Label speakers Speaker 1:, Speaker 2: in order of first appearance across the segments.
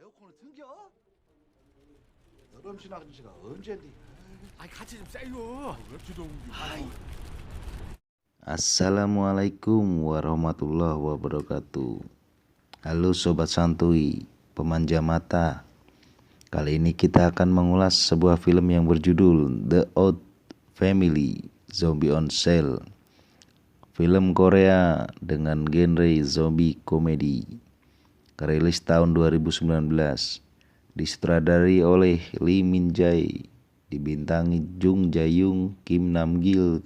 Speaker 1: 에어컨을 등겨? 여름신학 지가 언제인데?
Speaker 2: 아이 같이 좀 싸요.
Speaker 3: Assalamualaikum warahmatullahi wabarakatuh. Halo Sobat Santuy, pemanja mata. Kali ini kita akan mengulas sebuah film yang berjudul The Odd Family, Zombie on Sale. Film Korea dengan genre zombie komedi. Rilis tahun 2019. Disutradari oleh Lee Min Jae. Dibintangi Jung Jae-young, Kim Nam Gil,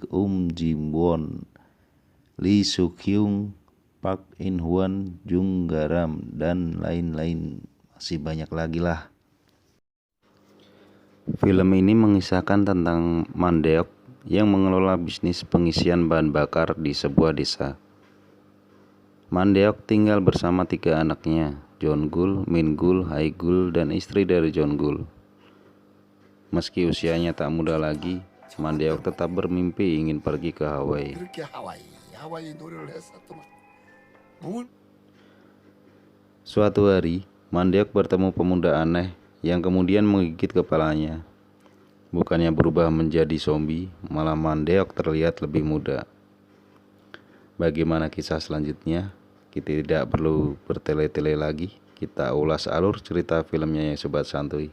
Speaker 3: Ji Won, Lee Suk Hyung, Park In Hwan, Jung Garam, dan lain-lain. Masih banyak lagi lah. Film ini mengisahkan tentang Mandeok yang mengelola bisnis pengisian bahan bakar di sebuah desa. Mandeok tinggal bersama 3 anaknya, Jongul, Mingul, Haigul, dan istri dari Jongul. Meski usianya tak muda lagi, Mandeok tetap bermimpi ingin pergi ke Hawaii.
Speaker 1: 그렇게 하와이 노래를 했었더만.
Speaker 3: Suatu hari, Mandeok bertemu pemuda aneh yang kemudian menggigit kepalanya. Bukannya berubah menjadi zombie, malah Mandeok terlihat lebih muda. Bagaimana kisah selanjutnya? Kita tidak perlu bertele-tele lagi. Kita ulas alur cerita filmnya ya Sobat Santuy.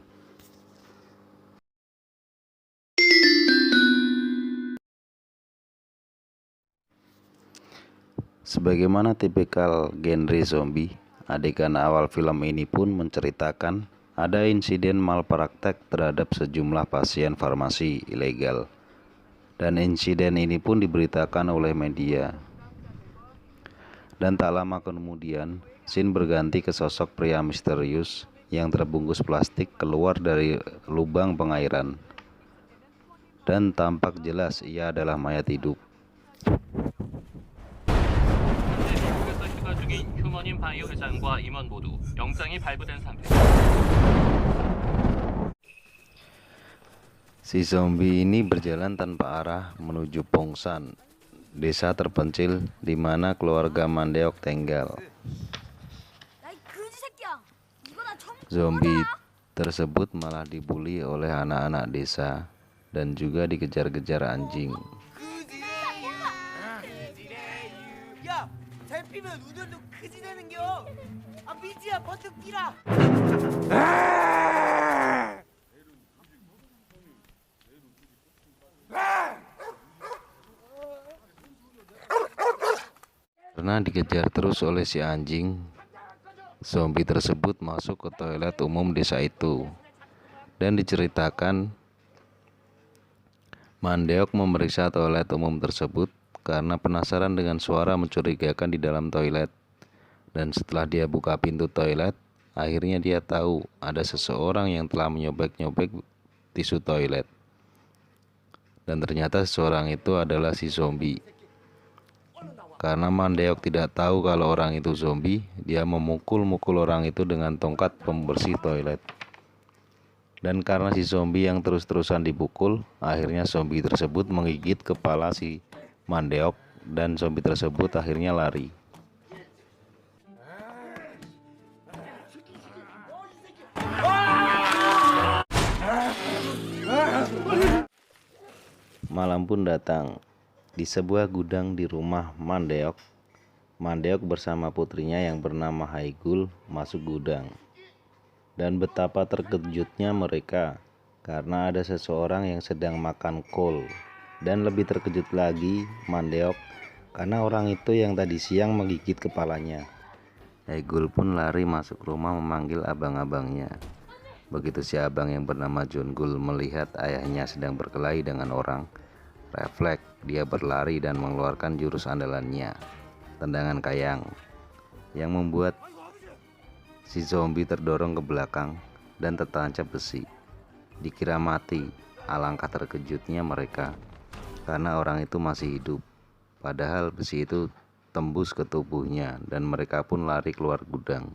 Speaker 3: Sebagaimana tipikal genre zombie, adegan awal film ini pun menceritakan ada insiden malpraktek terhadap sejumlah pasien farmasi ilegal. Dan insiden ini pun diberitakan oleh media. Dan tak lama kemudian, scene berganti ke sosok pria misterius yang terbungkus plastik keluar dari lubang pengairan. Dan tampak jelas ia adalah mayat hidup.
Speaker 4: 휴머닌 바이오 회장과 임원 모두 영장이 발부된 상태.
Speaker 3: Si zombie ini berjalan tanpa arah menuju Pongsan, desa terpencil di mana keluarga Mandeok tinggal. Zombie tersebut malah dibully oleh anak-anak desa dan juga dikejar-kejar anjing. Karena dikejar terus oleh si anjing, zombie tersebut masuk ke toilet umum desa itu. Dan diceritakan Mandeok memeriksa toilet umum tersebut karena penasaran dengan suara mencurigakan di dalam toilet. Dan setelah dia buka pintu toilet, akhirnya dia tahu ada seseorang yang telah menyobek-nyobek tisu toilet. Dan ternyata seseorang itu adalah si zombie. Karena Mandeok tidak tahu kalau orang itu zombie, dia memukul-mukul orang itu dengan tongkat pembersih toilet. Dan karena si zombie yang terus-terusan dipukul, akhirnya zombie tersebut menggigit kepala si Mandeok dan zombie tersebut akhirnya lari. Malam pun datang. Di sebuah gudang di rumah Mandeok, Mandeok bersama putrinya yang bernama Haigul masuk gudang. Dan betapa terkejutnya mereka karena ada seseorang yang sedang makan kol. Dan lebih terkejut lagi Mandeok karena orang itu yang tadi siang menggigit kepalanya. Haigul pun lari masuk rumah memanggil abang-abangnya. Begitu si abang yang bernama Jongul melihat ayahnya sedang berkelahi dengan orang, refleks dia berlari dan mengeluarkan jurus andalannya, tendangan kayang, yang membuat si zombie terdorong ke belakang dan tertancap besi. Dikira mati, alangkah terkejutnya mereka karena orang itu masih hidup. Padahal besi itu tembus ke tubuhnya dan mereka pun lari keluar gudang.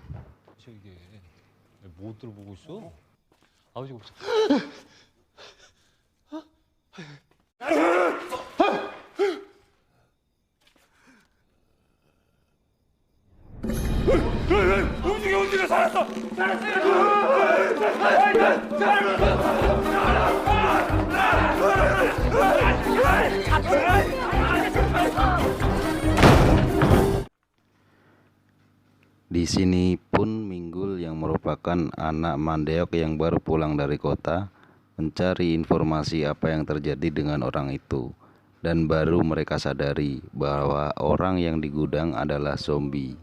Speaker 2: 움직여
Speaker 3: Di sini pun Minggul yang merupakan anak Mandeok yang baru pulang dari kota mencari informasi apa yang terjadi dengan orang itu, dan baru mereka sadari bahwa orang yang di gudang adalah zombie.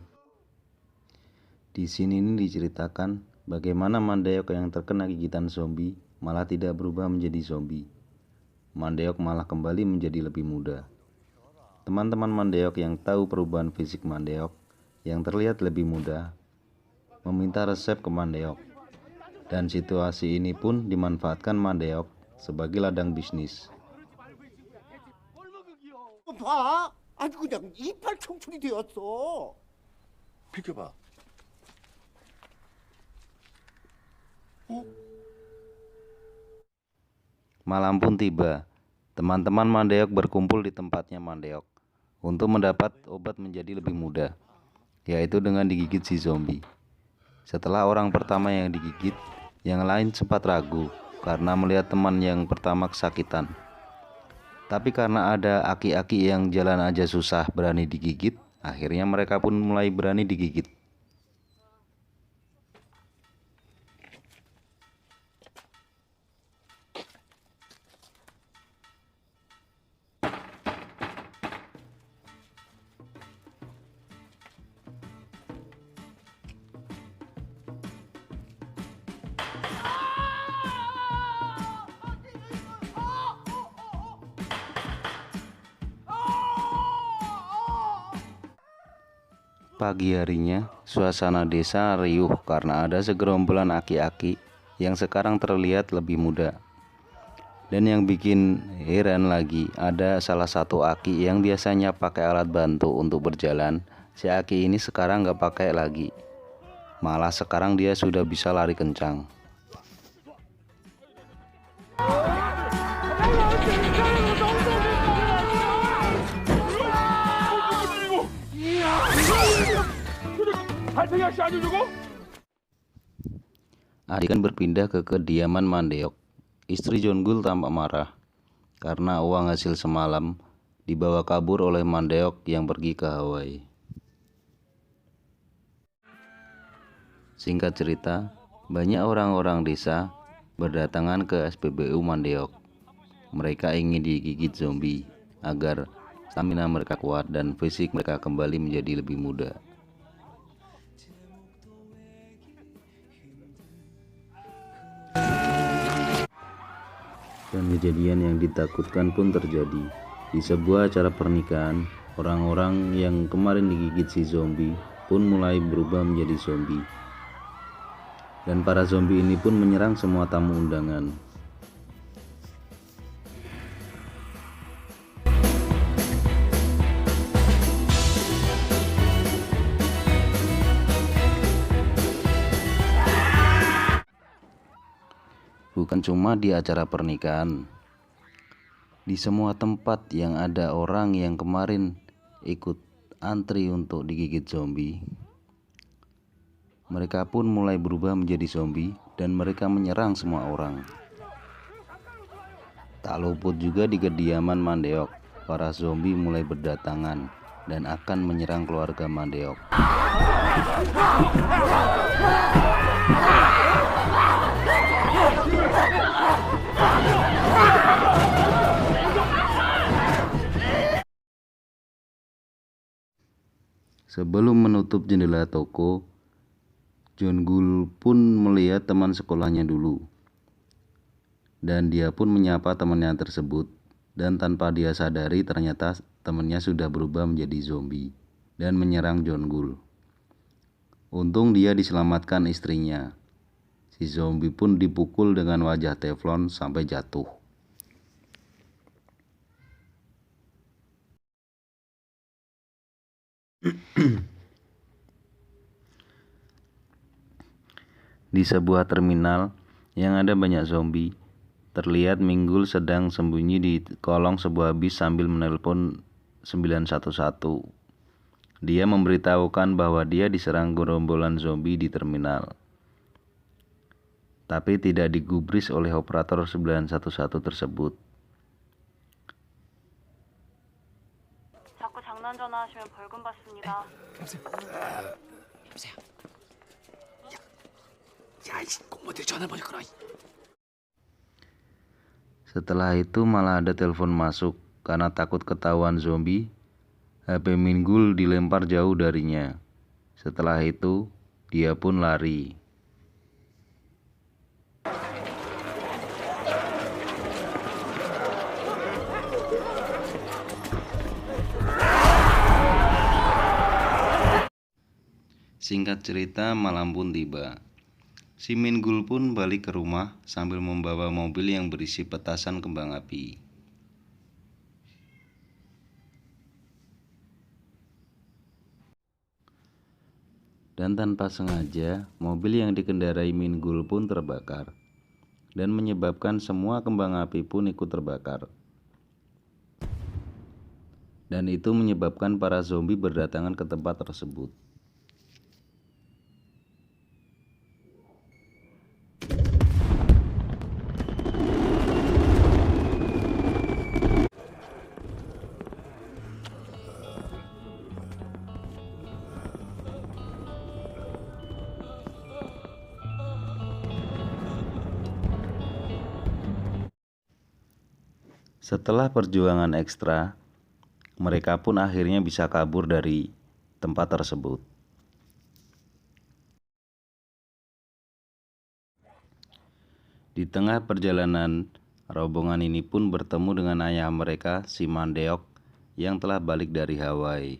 Speaker 3: Di sini ini diceritakan bagaimana Mandeok yang terkena gigitan zombie malah tidak berubah menjadi zombie. Mandeok malah kembali menjadi lebih muda. Teman-teman Mandeok yang tahu perubahan fisik Mandeok yang terlihat lebih muda meminta resep ke Mandeok, dan situasi ini pun dimanfaatkan Mandeok sebagai ladang bisnis.
Speaker 1: 봐. 아주 그냥 이빨 청춘이 되었어. 비켜봐.
Speaker 3: Malam pun tiba. Teman-teman Mandeok berkumpul di tempatnya Mandeok untuk mendapat obat menjadi lebih muda, yaitu dengan digigit si zombie. Setelah orang pertama yang digigit, yang lain sempat ragu karena melihat teman yang pertama kesakitan. Tapi karena ada aki-aki yang jalan aja susah berani digigit, akhirnya mereka pun mulai berani digigit. Pagi harinya, suasana desa riuh karena ada segerombolan aki-aki yang sekarang terlihat lebih muda. Dan yang bikin heran lagi, ada salah satu aki yang biasanya pakai alat bantu untuk berjalan. Si aki ini sekarang gak pakai lagi. Malah sekarang dia sudah bisa lari kencang. Adegan berpindah ke kediaman Mandeok. Istri Jongul tampak marah karena uang hasil semalam dibawa kabur oleh Mandeok yang pergi ke Hawaii. Singkat cerita, banyak orang-orang desa berdatangan ke SPBU Mandeok. Mereka ingin digigit zombie agar stamina mereka kuat dan fisik mereka kembali menjadi lebih muda. Dan kejadian yang ditakutkan pun terjadi. Di sebuah acara pernikahan, orang-orang yang kemarin digigit si zombie pun mulai berubah menjadi zombie. Dan para zombie ini pun menyerang semua tamu undangan. Bukan cuma di acara pernikahan, di semua tempat yang ada orang yang kemarin ikut antri untuk digigit zombie, mereka pun mulai berubah menjadi zombie dan mereka menyerang semua orang. Tak luput juga di kediaman Mandeok, para zombie mulai berdatangan dan akan menyerang keluarga Mandeok. Sebelum menutup jendela toko, Jongul pun melihat teman sekolahnya dulu. Dan dia pun menyapa temannya tersebut. Dan tanpa dia sadari ternyata temannya sudah berubah menjadi zombie dan menyerang Jongul. Untung dia diselamatkan istrinya. Si zombie pun dipukul dengan wajah teflon sampai jatuh. Di sebuah terminal yang ada banyak zombie, terlihat Minggul sedang sembunyi di kolong sebuah bis sambil menelpon 911. Dia memberitahukan bahwa dia diserang gerombolan zombie di terminal, tapi tidak digubris oleh operator 911 tersebut.
Speaker 5: 자꾸 장난 전화하시면 벌금 받습니다.
Speaker 2: 여보세요. 야, 이 공무원들 전화번호 걸어.
Speaker 3: Setelah itu malah ada telepon masuk. Karena takut ketahuan zombie, HP Minggul dilempar jauh darinya. Setelah itu, dia pun lari. Singkat cerita, malam pun tiba. Si Minggul pun balik ke rumah sambil membawa mobil yang berisi petasan kembang api. Dan tanpa sengaja, mobil yang dikendarai Minggul pun terbakar dan menyebabkan semua kembang api pun ikut terbakar. Dan itu menyebabkan para zombie berdatangan ke tempat tersebut. Setelah perjuangan ekstra, mereka pun akhirnya bisa kabur dari tempat tersebut. Di tengah perjalanan, rombongan ini pun bertemu dengan ayah mereka, si Mandeok, yang telah balik dari Hawaii.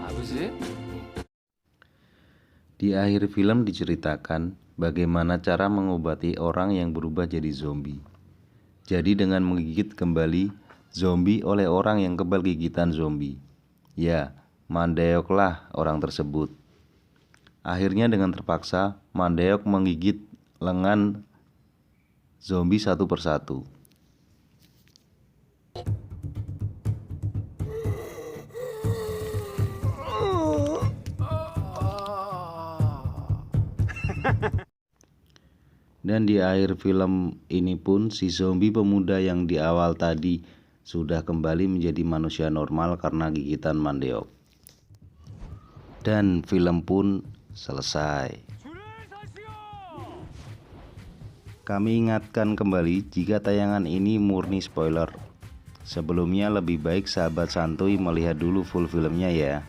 Speaker 2: 아버지?
Speaker 3: Di akhir film diceritakan bagaimana cara mengobati orang yang berubah jadi zombie. Jadi dengan menggigit kembali zombie oleh orang yang kebal gigitan zombie. Ya, Mandeoklah orang tersebut. Akhirnya dengan terpaksa, Mandeok menggigit lengan zombie satu persatu. Dan di akhir film ini pun si zombie pemuda yang di awal tadi sudah kembali menjadi manusia normal karena gigitan Mandeok. Dan film pun selesai. Kami ingatkan kembali jika tayangan ini murni spoiler. Sebelumnya lebih baik sahabat santuy melihat dulu full filmnya ya.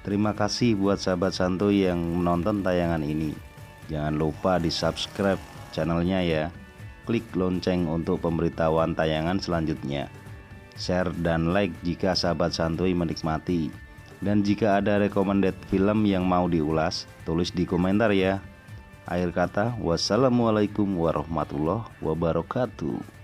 Speaker 3: Terima kasih buat sahabat santuy yang menonton tayangan ini. Jangan lupa di subscribe channelnya ya. Klik lonceng untuk pemberitahuan tayangan selanjutnya. Share dan like jika sahabat santuy menikmati. Dan jika ada recommended film yang mau diulas, tulis di komentar ya. Akhir kata, wassalamualaikum warahmatullahi wabarakatuh.